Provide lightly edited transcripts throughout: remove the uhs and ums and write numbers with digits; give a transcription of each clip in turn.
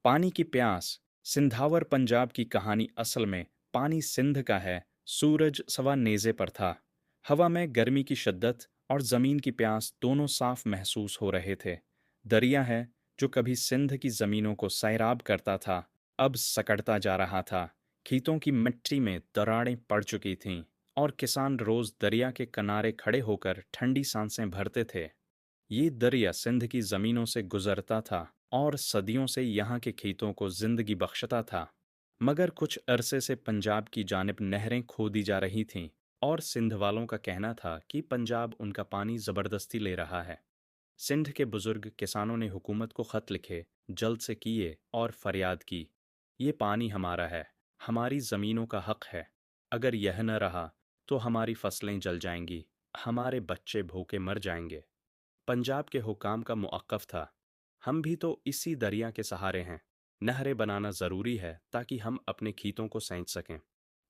पानी की प्यास। सिंधावर पंजाब की कहानी असल में पानी सिंध का है। सूरज सवा नेज़े पर था। हवा में गर्मी की शिद्दत और ज़मीन की प्यास दोनों साफ महसूस हो रहे थे। दरिया है जो कभी सिंध की ज़मीनों को सैराब करता था, अब सकड़ता जा रहा था। खेतों की मिट्टी में दरारें पड़ चुकी थीं और किसान रोज़ दरिया के किनारे खड़े होकर ठंडी सांसें भरते थे। ये दरिया सिंध की ज़मीनों से गुज़रता था और सदियों से यहाँ के खेतों को ज़िंदगी बख्शता था। मगर कुछ अरसे से पंजाब की जानिब नहरें खोदी जा रही थीं और सिंध वालों का कहना था कि पंजाब उनका पानी ज़बरदस्ती ले रहा है। सिंध के बुज़ुर्ग किसानों ने हुकूमत को ख़त लिखे, जल्द से किए और फरियाद की। ये पानी हमारा है, हमारी ज़मीनों का हक़ है। अगर यह न रहा तो हमारी फसलें जल जाएंगी, हमारे बच्चे भूखे मर जाएंगे। पंजाब के हुकाम का मौक़िफ़ था, हम भी तो इसी दरिया के सहारे हैं। नहरें बनाना ज़रूरी है ताकि हम अपने खेतों को सेंच सकें।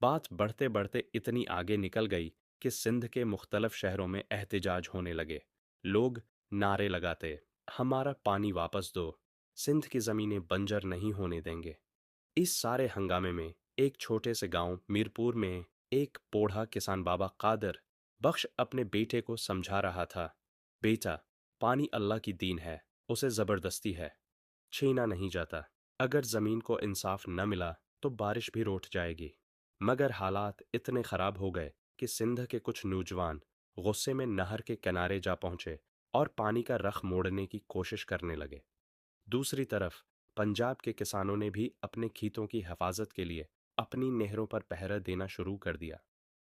बात बढ़ते बढ़ते इतनी आगे निकल गई कि सिंध के मुख्तलिफ शहरों में एहतजाज होने लगे। लोग नारे लगाते, हमारा पानी वापस दो, सिंध की ज़मीनें बंजर नहीं होने देंगे। इस सारे हंगामे में एक छोटे से गांव मीरपुर में एक बूढ़ा किसान बाबा कादर बख्श अपने बेटे को समझा रहा था। बेटा, पानी अल्लाह की दीन है, उसे ज़बरदस्ती है, छीना नहीं जाता। अगर ज़मीन को इंसाफ न मिला तो बारिश भी रूठ जाएगी। मगर हालात इतने ख़राब हो गए कि सिंध के कुछ नौजवान गुस्से में नहर के किनारे जा पहुंचे और पानी का रख मोड़ने की कोशिश करने लगे। दूसरी तरफ पंजाब के किसानों ने भी अपने खेतों की हिफाजत के लिए अपनी नहरों पर पहरा देना शुरू कर दिया।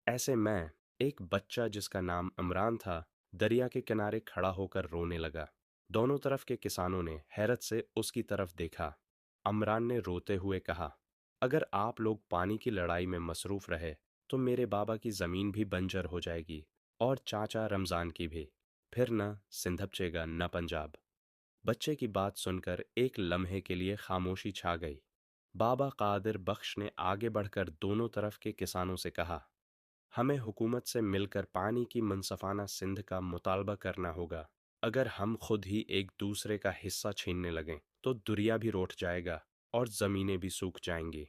ऐसे में एक बच्चा जिसका नाम इमरान था, दरिया के किनारे खड़ा होकर रोने लगा। दोनों तरफ के किसानों ने हैरत से उसकी तरफ देखा। इमरान ने रोते हुए कहा, अगर आप लोग पानी की लड़ाई में मसरूफ़ रहे तो मेरे बाबा की ज़मीन भी बंजर हो जाएगी और चाचा रमज़ान की भी। फिर न सिंध बचेगा न पंजाब। बच्चे की बात सुनकर एक लम्हे के लिए खामोशी छा गई। बाबा कादिर बख्श ने आगे बढ़कर दोनों तरफ के किसानों से कहा, हमें हुकूमत से मिलकर पानी की मुनसफ़ाना सिंध का मुतालबा करना होगा। अगर हम खुद ही एक दूसरे का हिस्सा छीनने लगें तो दरिया भी रूठ जाएगा और ज़मीनें भी सूख जाएंगी।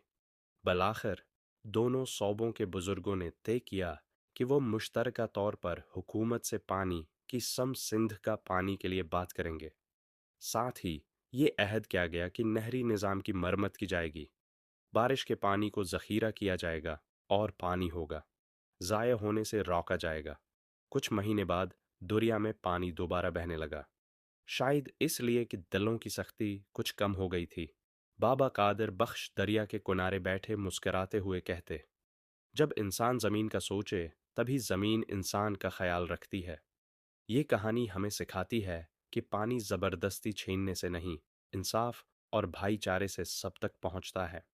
बलाखिर दोनों सूबों के बुज़ुर्गों ने तय किया कि वो मुश्तरका तौर पर हुकूमत से पानी की सम सिंध का पानी के लिए बात करेंगे। साथ ही ये अहद किया गया कि नहरी निज़ाम की मरम्मत की जाएगी, बारिश के पानी को ज़ख़ीरा किया जाएगा और पानी होगा, ज़ाया होने से रोका जाएगा। कुछ महीने बाद दरिया में पानी दोबारा बहने लगा, शायद इसलिए कि दिलों की सख्ती कुछ कम हो गई थी। बाबा कादिर बख्श दरिया के किनारे बैठे मुस्कराते हुए कहते, जब इंसान ज़मीन का सोचे तभी ज़मीन इंसान का ख्याल रखती है। ये कहानी हमें सिखाती है कि पानी ज़बरदस्ती छीनने से नहीं, इंसाफ और भाईचारे से सब तक पहुंचता है।